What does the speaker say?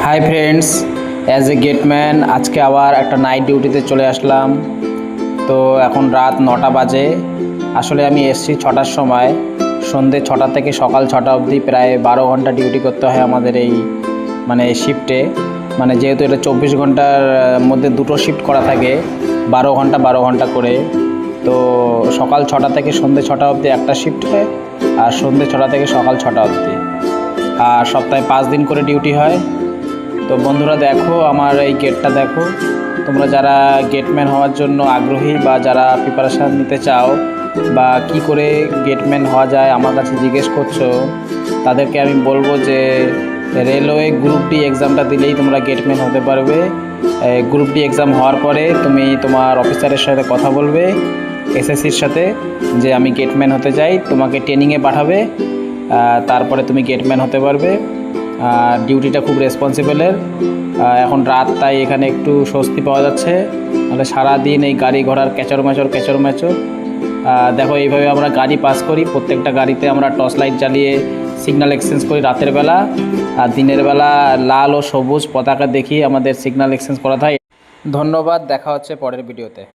Hi friends, as a gateman আজকে আবার একটা নাইট ডিউটিতে চলে আসলাম। তো এখন রাত 9টা বাজে। আসলে আমি এসছি 6টার সময়। সন্ধ্যে 6টা থেকে সকাল 6টা অবধি প্রায় 12 ঘন্টা ডিউটি করতে হয় আমাদের এই শিফটে। যেহেতু এটা 24 ঘন্টার মধ্যে দুটো শিফট করা থাকে, 12 ঘন্টা করে। তো সকাল 6টা থেকে সন্ধ্যে 6টা অবধি একটা শিফট হয়, আর সন্ধ্যে 6টা থেকে সকাল 6টা অবধি। আর সপ্তাহে 5 দিন করে ডিউটি হয়। তো বন্ধুরা দেখো, আমার এই গেটটা দেখো। তোমরা যারা গেটম্যান হওয়ার জন্য আগ্রহী বা যারা প্রিপারেশান নিতে চাও বা কি করে গেটম্যান হওয়া যায় আমার কাছে জিজ্ঞেস করছো, তাদেরকে আমি বলবো যে রেলওয়ে গ্রুপ ডি এক্সামটা দিলেই তোমরা গেটম্যান হতে পারবে। গ্রুপ ডি এক্সাম হওয়ার পরে তুমি তোমার অফিসারের সাথে কথা বলবে, এসএসসির সাথে, যে আমি গেটম্যান হতে চাই। তোমাকে ট্রেনিংয়ে পাঠাবে, তারপরে তুমি গেটম্যান হতে পারবে। ডিউটিটা খুব রেসপন্সিবলের। এখন রাত, তাই এখানে একটু স্বস্তি পাওয়া যাচ্ছে। নাহলে সারাদিন এই গাড়ি ঘোড়ার ক্যাচর ম্যাচর। দেখো, এইভাবে আমরা গাড়ি পাস করি। প্রত্যেকটা গাড়িতে আমরা টর্চ লাইট জ্বালিয়ে সিগন্যাল এক্সচেঞ্জ করি রাতের বেলা, আর দিনের বেলা লাল ও সবুজ পতাকা দেখিয়ে আমাদের সিগন্যাল এক্সচেঞ্জ করা হয়। ধন্যবাদ, দেখা হচ্ছে পরের ভিডিওতে।